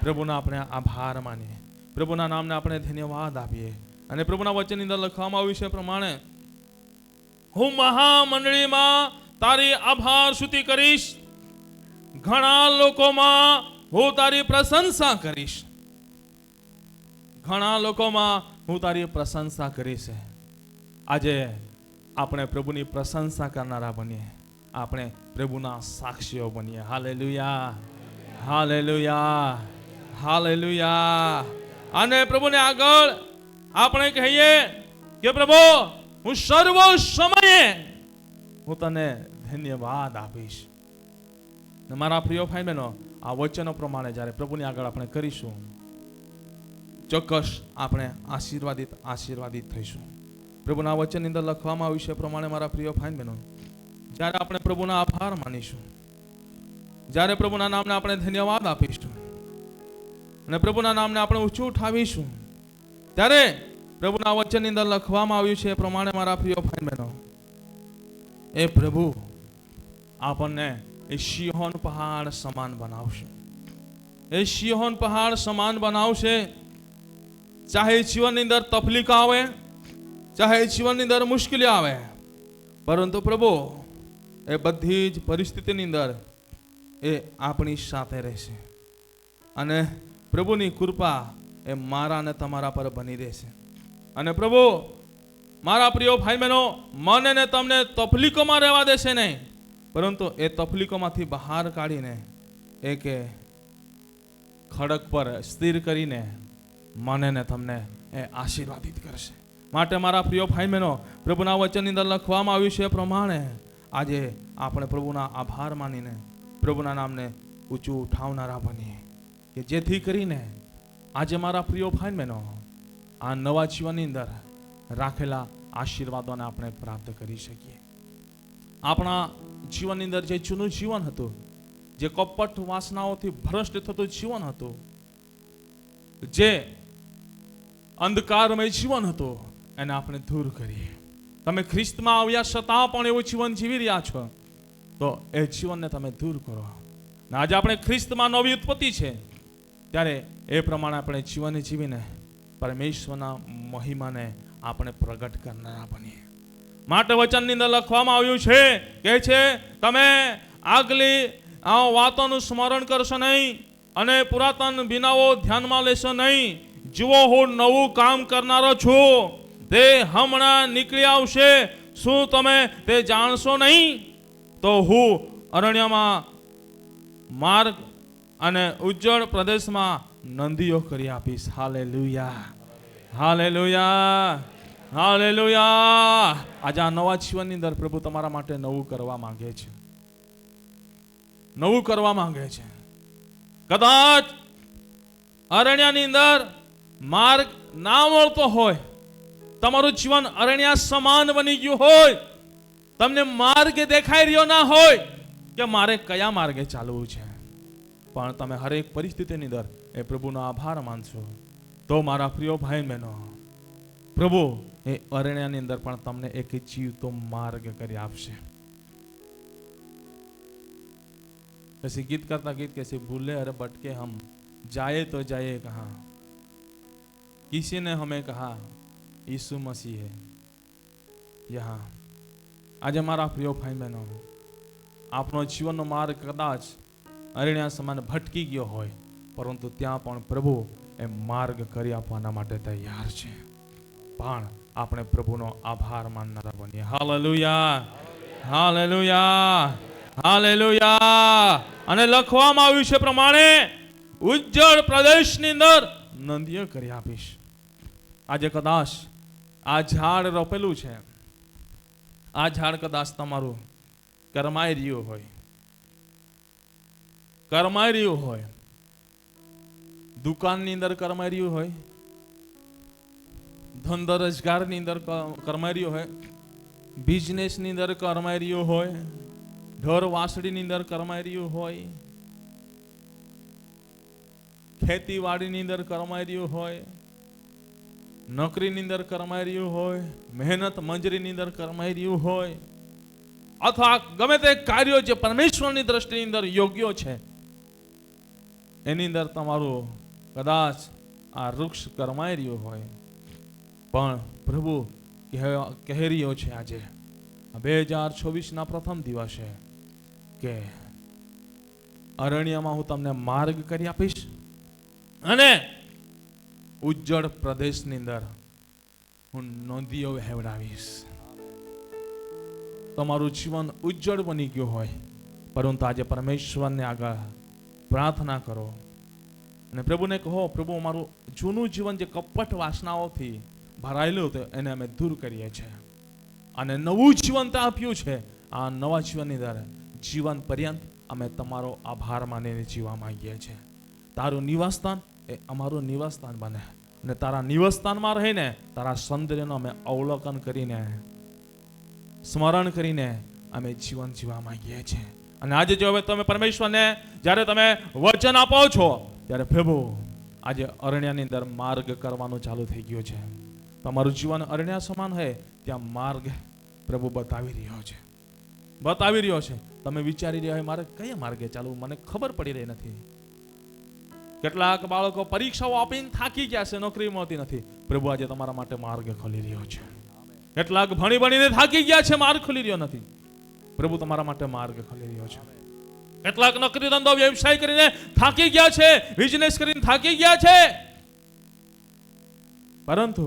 પ્રભુના આપણે આભાર માનીએ, પ્રભુના નામને આપણે ધન્યવાદ આપીએ. અને પ્રભુના વચનની અંદર લખવામાં આવ્યું છે પ્રમાણે, હું મહામંડળીમાં તારી આભાર સ્તુતિ કરીશ, ઘણા લોકોમાં હું તારી પ્રશંસા કરીશ. ઘણા લોકોમાં હું તારી પ્રશંસા કરીશ. આજે આપણે પ્રભુની પ્રશંસા કરનારા બનીએ, આપણે પ્રભુના સાક્ષીઓ બનીએ. Hallelujah, hallelujah, hallelujah. અને પ્રભુને આગળ આપણે કહીએ કે પ્રભુ, હું સર્વ સમયે હું તને ધન્યવાદ આપીશ. મારા પ્રિય ભાઈ બહેનો, આ વચનો પ્રમાણે જ્યારે પ્રભુની આગળ આપણે કરીશું, ચોક્કસ આપણે આશીર્વાદિત થઈશું. પ્રભુના વચનની અંદર લખવામાં આવ્યું છે પ્રમાણે મારા પ્રિય ભાઈ બહેનો, જ્યારે આપણે પ્રભુના આભાર માનીશું, જ્યારે પ્રભુના નામને આપણે ધન્યવાદ આપીશું અને પ્રભુના નામને આપણે ઊંચું ઉઠાવીશું, ત્યારે પ્રભુના વચનની અંદર લખવામાં આવ્યું છે પ્રમાણે મારા પ્રિય ભાઈ બહેનો, એ પ્રભુ આપણને એ સિંહોન પહાડ સમાન બનાવશે. એ સિંહોન પહાડ સમાન બનાવશે. ચાહે જીવનની અંદર તકલીફ આવે, ચાહે જીવનની અંદર મુશ્કેલી આવે, પરંતુ પ્રભુ એ બધી જ પરિસ્થિતિની અંદર એ આપણી સાથે રહેશે. અને પ્રભુની કૃપા એ મારા અને તમારા પર બની રહેશે. અને પ્રભુ મારા પ્રિય ભાઈ બહેનો, મને ને તમને તકલીફોમાં રહેવા દેશે નહીં, પરંતુ એ તકલીફોમાંથી બહાર કાઢીને એક ખડક પર સ્થિર કરીને મને ને તમને એ આશીર્વાદિત કરશે. માટે મારા પ્રિય ભાઈ બહેનો, પ્રભુના વચનની અંદર લખવામાં આવ્યું છે પ્રમાણે આજે આપણે પ્રભુના આભાર માનીને પ્રભુના નામને ઊંચું ઉઠાવનારા બનીએ, કે જેથી કરીને આજે મારા પ્રિય ભાઈ બહેનો આ નવા જીવનની અંદર રાખેલા આશીર્વાદોને આપણે પ્રાપ્ત કરી શકીએ. આપણા જીવનની અંદર જે જૂનું જીવન હતું, જે કપટ વાસનાઓથી ભ્રષ્ટ થતું જીવન હતું, જે અંધકારમય જીવન હતું, એને આપણે દૂર કરીએ. તમે ખ્રિસ્તમાં આવ્યા છતાં પણ એવું જીવન જીવી રહ્યા છો, તો એ જીવનને તમે દૂર કરો. આજે આપણે ખ્રિસ્તમાં નવી ઉત્પત્તિ છે, ત્યારે એ પ્રમાણે આપણે જીવન જીવીને પરમેશ્વરના મહિમાને આપણે પ્રગટ કરનારા બનીએ. માટે વચનની અંદર લખવામાં આવ્યું છે, કે છે તમે આગલી વાતોનું સ્મરણ કરશો નહીં અને પુરાતન બિનાઓ ધ્યાનમાં લેશો નહીં. જુઓ, હું નવું કામ કરનારો છું, તે હમણાં નીકળી આવશે, શું તમે તે જાણશો નહીં? તો હું અરણ્યમાં માર્ગ અને ઉજ્જળ પ્રદેશમાં નંદીઓ કરી આપીશ. Hallelujah, hallelujah, hallelujah. આજે આ નવા જીવનની અંદર પ્રભુ તમારા માટે નવું કરવા માંગે છે, નવું કરવા માંગે છે. કદાચ અરણ્યની અંદર માર્ગ ના મળતો હોય, તમારું જીવન અરણ્ય સમાન બની ગયું હોય, તમને માર્ગ દેખાઈ રહ્યો ના હોય કે મારે કયા માર્ગે ચાલવું છે, પણ તમે હરેક પરિસ્થિતિની અંદર એ પ્રભુનો આભાર માનશો, તો મારા પ્રિય ભાઈ બહેનો, પ્રભુ એ અરણ્યની અંદર પણ તમને એક જીવતો માર્ગ કરી આપશે. પછી ગીત કરતા ગીત कैसे भूले अरे भटके हम जाए तो जाए कहाँ, किसी ने हमें कहा यीशु मसीह है यहाँ. આજે મારા પ્રિય ભાઈ બહેનો, આપણો જીવનનો માર્ગ કદાચ અરણ્ય સમાન ભટકી ગયો હોય, પરંતુ ત્યાં પણ પ્રભુ એ માર્ગ કરી આપવાના માટે તૈયાર છે. પણ આપણે પ્રભુનો આભાર માનનારા બનીએ. Hallelujah, hallelujah, hallelujah. અને લખવામાં આવ્યું છે પ્રમાણે ઉજ્જળ પ્રદેશની અંદર નંદીઓ કરી આપીશ. આજે કદાચ આ ઝાડ રોપેલું છે, આ ઝાડ કદાચ તમારું કરમાઈ રહ્યું હોય, કરમાઈ રહ્યું હોય, દુકાનની અંદર કરમાઈ રહ્યું હોય, ધંધા રોજગારની અંદર કરમાઈ રહ્યું હોય, બિઝનેસની અંદર કરમાઈ રહ્યું હોય, ઢોર વાસળીની અંદર કરમાઈ રહ્યું હોય, ખેતીવાડીની અંદર કરમાઈ રહ્યું હોય, નોકરીની અંદર કરમાઈ રહ્યું હોય, મહેનત મંજૂરીની અંદર કરમાઈ રહ્યું હોય, અથવા ગમે તે કાર્યો જે પરમેશ્વરની દ્રષ્ટિની અંદર યોગ્ય છે, એની અંદર તમારું કદાચ આ વૃક્ષ કરમાઈ રહ્યો હોય, પણ પ્રભુ કહી રહ્યો છે આજે 2024ના પ્રથમ દિવસે કે અરણ્યમાં હું તમને માર્ગ કરી આપીશ અને ઉજ્જળ પ્રદેશની અંદર હું નદીઓ વહેવડાવીશ. તમારું જીવન ઉજ્જળ બની ગયું હોય, પરંતુ આજે પરમેશ્વરને આગળ પ્રાર્થના કરો અને પ્રભુને કહો, પ્રભુ અમારું જૂનું જીવન જે કપટ વાસનાઓથી ભરાયેલું હતું એને અમે દૂર કરીએ છીએ અને નવું જીવન તે આપ્યું છે. આ નવા જીવનની અંદર જીવન પર્યંત અમે તમારો આભાર માનીને જીવવા માંગીએ છીએ. તારું નિવાસસ્થાન એ અમારું નિવાસસ્થાન બને અને તારા નિવાસસ્થાનમાં રહીને તારા સૌંદર્યનો અમે અવલોકન કરીને સ્મરણ કરીને અમે જીવન જીવવા માંગીએ છીએ. અને આજે જો હવે તમે પરમેશ્વરને જ્યારે તમે વચન આપો છો ત્યારે પ્રભુ આજે અરણ્યની અંદર માર્ગ કરવાનું ચાલુ થઈ ગયો છે. તમારું જીવન અરણ્ય સમાન હોય ત્યાં માર્ગ પ્રભુ બતાવી રહ્યો છે. તમે વિચારી રહ્યા હોય મારે કયા માર્ગે ચાલવું, મને ખબર પડી રહી નથી. કેટલાક બાળકો પરીક્ષાઓ આપીને થાકી ગયા છે, નોકરી મળતી નથી. પ્રભુ આજે તમારા માટે માર્ગ ખોલી રહ્યો છે. કેટલાક ભણીને થાકી ગયા છે, માર્ગ ખોલી રહ્યો નથી. પ્રભુ તમારા માટે માર્ગ ખોલી રહ્યો છે. કેટલાક નોકરી ધંધો વ્યવસાય કરીને થાકી ગયા છે, બિઝનેસ કરીને થાકી ગયા છે, પરંતુ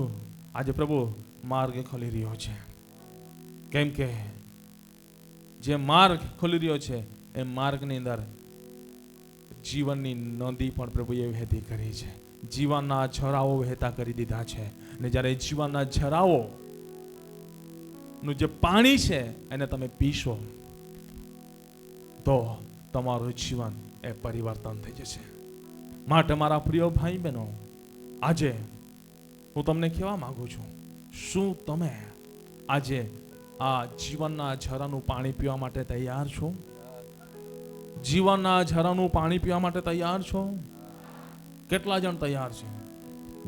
આજે પ્રભુ માર્ગ ખોલી રહ્યો છે. કેમ કે જે માર્ગ ખોલી રહ્યો છે એ માર્ગની અંદર જીવનની નદી પણ પ્રભુએ વહેતી કરી છે. જીવનના ઝરાઓ વહેતા કરી દીધા છે. અને જ્યારે જીવનના ઝરાઓ નું જે પાણી છે એને તમે પીશો તો તમારું જીવન એ પરિવર્તન થઈ જશે. માટે મારા પ્રિય ભાઈ બહેનો, આજે હું તમને કહેવા માંગુ છું, શું તમે આજે આ જીવનના ઝરાનું પાણી પીવા માટે તૈયાર છો? જીવનના ઝરાનું પાણી પીવા માટે તૈયાર છો? કેટલા જણ તૈયાર છે?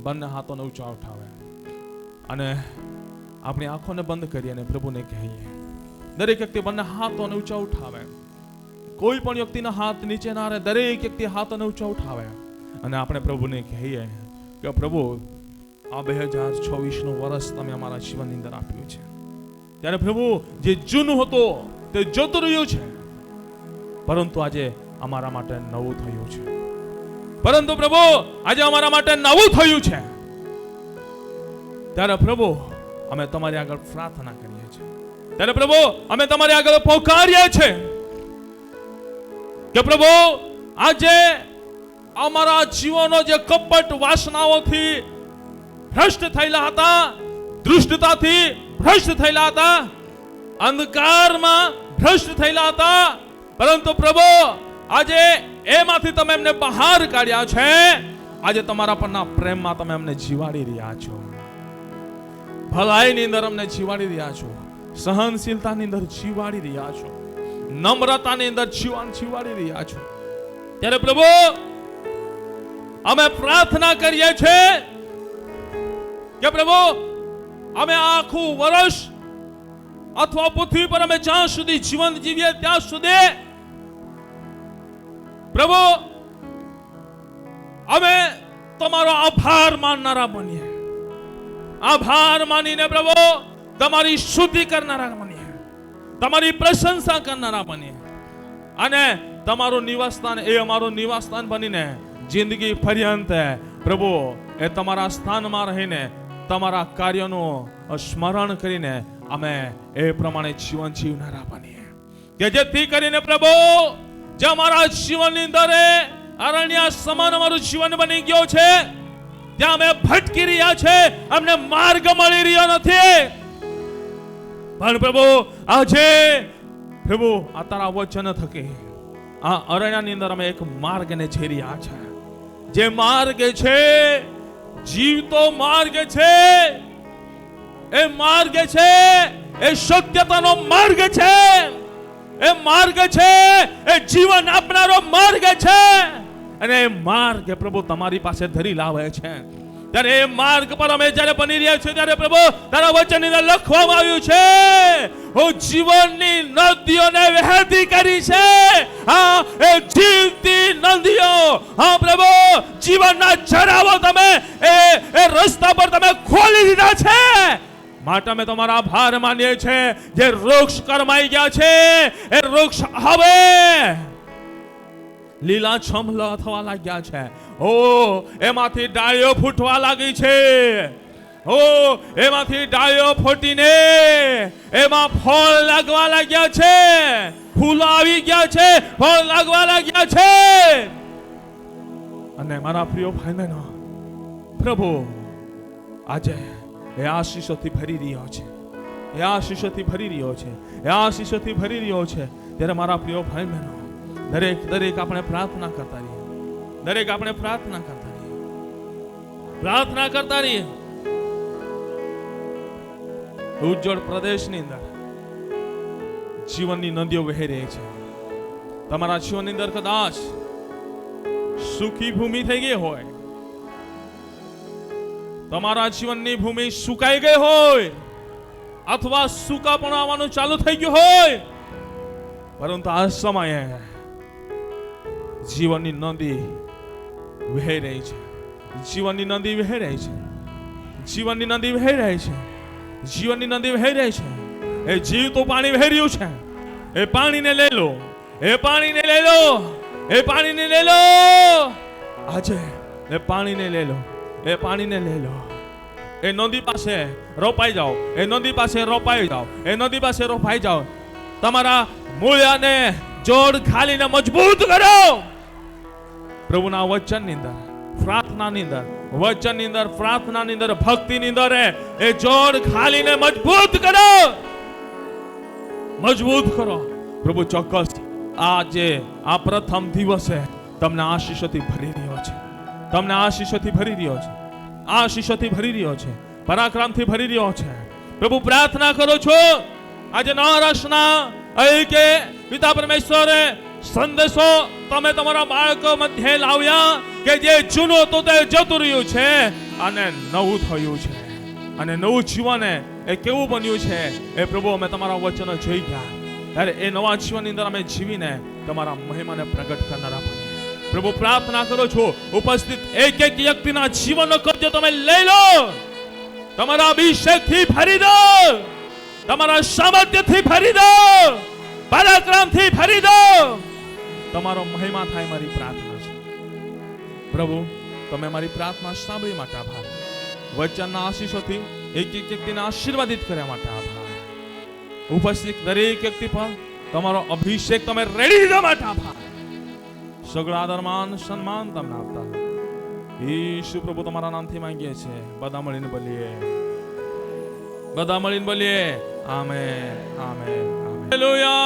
બંને હાથોને ઊંચા ઉઠાવે અને આપણી આંખોને બંધ કરી અને પ્રભુને કહીએ. દરેક વ્યક્તિ બંને હાથોને ઊંચા ઉઠાવે. કોઈ પણ વ્યક્તિના હાથ નીચે ના રહે, દરેક વ્યક્તિ હાથોને ઊંચા ઉઠાવે અને આપણે પ્રભુને કહીએ કે પ્રભુ આ 2024નું વર્ષ તમે અમારા જીવનની અંદર આપ્યું છે. ત્યારે પ્રભુ જે જૂનું હતું તે જતું રહ્યું છે, પરંતુ આજે અમારા માટે નવું થયું છે. પરંતુ પ્રભુ આજે અમારા માટે નવું થયું છે. ત્યારે પ્રભુ અમે તમારી આગળ પ્રાર્થના કરીએ છીએ. ત્યારે પ્રભુ અમે તમારી આગળ પોકારીએ છીએ કે પ્રભુ આજે અમારા જીવનો જે કપટ વાસનાઓથી ભ્રષ્ટ થયેલા હતા, દુષ્ટતાથી ભ્રષ્ટ થયેલા હતા, અંધકારમાં ભ્રષ્ટ થયેલા હતા, પરંતુ પ્રભુ આજે એમાંથી તમે એમને બહાર કાઢ્યા છે. આજે તમારા પરના પ્રેમમાં તમે અમને જીવાડી રહ્યા છો, ભલાઈની અંદર અમને જીવાડી રહ્યા છો, સહનશીલતાની અંદર જીવાડી રહ્યા છો, નમ્રતાની અંદર જીવાડી રહ્યા છો. ત્યારે પ્રભુ અમે પ્રાર્થના કરીએ છીએ કે પ્રભુ અમે આખું વર્ષ અથવા પૃથ્વી પર અમે જ્યાં સુધી જીવન જીવીએ ત્યાં સુધી પ્રભુ અમે તમારો આભાર માનનારા બનીએ. આભાર માનીને પ્રભુ તમારી સ્તુતિ કરનારા બનીએ, તમારી પ્રશંસા કરનારા બનીએ અને તમારું નિવાસસ્થાન એ અમારું નિવાસસ્થાન બનીને જિંદગી પર્યંત પ્રભુ એ તમારા સ્થાનમાં રહીને તમારા કાર્યનું સ્મરણ કરીને અમે એ પ્રમાણે જીવન જીવનારા બનીએ કે જેથી કરીને પ્રભુ જે અમારા જીવનની અંદર અરણ્ય સમાન અમારું જીવન બની ગયો છે, ત્યાં અમે ભટકી રહ્યા છે, અમને માર્ગ મળી રહ્યો નથી, પણ પ્રભુ આજે પ્રભુ આ તારા વચન થકી આ અરણ્યની અંદર અમે એક માર્ગને જઈ રહ્યા છે. જે માર્ગ છે જીવતો માર્ગ છે, એ માર્ગ છે એ સત્યતાનો માર્ગ છે, એ માર્ગ છે એ જીવન આપનારો માર્ગ છે અને એ માર્ગ પ્રભુ તમારી પાસે ધરી લાવે છે. ત્યારે એ માર્ગ પર અમે જ્યારે બની રહ્યા છીએ ત્યારે પ્રભુ તારા વચનની અંદર લખવામાં આવ્યું છે હું જીવનની નદીઓને વહેતી કરી છે. હા, એ જીવતી નદીઓ, હા પ્રભુ, જીવનના ઝરાઓ તમે એ રસ્તા પર તમે ખોલી દીધા છે. માટે અમે તમારા આભાર માનીએ છીએ. જે વૃક્ષ કરમાઈ ગયા છે એ વૃક્ષ હવે લીલાછમ થવા લાગ્યા છે. ઓ, એમાંથી ડાળીઓ ફૂટવા લાગી છે. ઓ, એમાંથી ડાળીઓ ફૂટીને એમાં ફળ લાગવા લાગ્યા છે. ફૂલો આવી ગયા છે, ફળ લાગવા લાગ્યા છે. અને મારા પ્રિય ભાઈ બહેનો, પ્રભુ આજે એ આશીષોથી ભરી રહ્યો છે. એ આશીષોથી ભરી રહ્યો છે. એ આશીષોથી ભરી રહ્યો છે. ત્યારે મારા પ્રિય ભાઈ બહેનો, દરેક આપણે પ્રાર્થના કરતા રહીએ. દરેક આપણે પ્રાર્થના કરતા રહીએ. પ્રાર્થના કરતા રહીએ. ઉજ્જવળ પ્રદેશની અંદર જીવનની નદીઓ વહી રહી છે. તમારા જીવનની અંદર કદાચ સુખી ભૂમિ થઈ ગઈ હોય, તમારા જીવનની ભૂમિ સુકાઈ ગઈ હોય, અથવા સૂકાપણું આવવાનું ચાલુ થઈ ગયું હોય, પરંતુ આ સમયે જીવનની નદી વહી રહી છે. જીવનની નદી વહી રહી છે. જીવનની નદી વહી રહી છે. જીવનની નદી વહી રહી છે. એ જીવતું પાણી વહી રહ્યું છે. એ પાણીને લઈ લો. એ પાણીને લઈ લો. એ પાણીને લઈ લો. આજે એ પાણીને લઈ લો. એ પાણીને લઈ લો. એ નદી પાસે રોપાઈ જાઓ. એ નદી પાસે રોપાઈ જાઓ. એ નદી પાસે રોપાઈ જાઓ. તમારા મૂળિયાને જોડ ખાલીને મજબૂત કરો. પ્રભુના વચનની અંદર, પ્રાર્થનાની અંદર, વચનની અંદર, પ્રાર્થનાની અંદર, ભક્તિની અંદર એ જોડ ખાલીને મજબૂત કરો. મજબૂત કરો. પ્રભુ ચોક્કસ આજે આ પ્રથમ દિવસે તમને આશીષોથી ભરી રહ્યો છે. તમને આશીષોથી ભરી રહ્યો છે. આશીષોથી ભરી રહ્યો છે. પરાક્રમથી ભરી રહ્યો છે. પ્રભુ પ્રાર્થના કરો છો આજે નવરસના કે પિતા પરમેશ્વરે સંદેશો તમે તમારા બાળકો મધ્યે લાવ્યા કે જે જૂનું હતું તે જતું રહ્યું છે અને નવું થયું છે. અને નવું જીવન એ કેવું બન્યું છે એ પ્રભુ અમે તમારા વચનો જોઈ ગયા. ત્યારે એ નવા જીવનની અંદર અમે જીવીને તમારા મહિમાને પ્રગટ કરનારા બનીએ. પ્રભુ પ્રાર્થના કરો છો ઉપસ્થિત એક એક વ્યક્તિના જીવનનો કબજો તમે લઈ લો. તમારા અભિષેકથી ભરી દો. તમારા સામર્થ્યથી ભરી દો. પરાક્રમથી ભરી દો. તમારો મહિમા થાય મારી પ્રાર્થના છે. પ્રભુ તમે મારી પ્રાર્થના સાંભળી માટે આભાર. વચનના આશીષોથી એક એક વ્યક્તિને આશીર્વાદિત કર્યા માટે આભાર. ઉપસ્થિત દરેક વ્યક્તિ પર તમારો અભિષેક તમે રેડી દીધા માટે આભાર. સગળા આદર માન સન્માન તમને આપતા ઈશુ પ્રભુ તમારા નામથી માંગીએ છીએ. બધા મળીને બોલીએ. બધા મળીને બોલીએ આમેન, આમેન, આમેન. હાલેલુયા.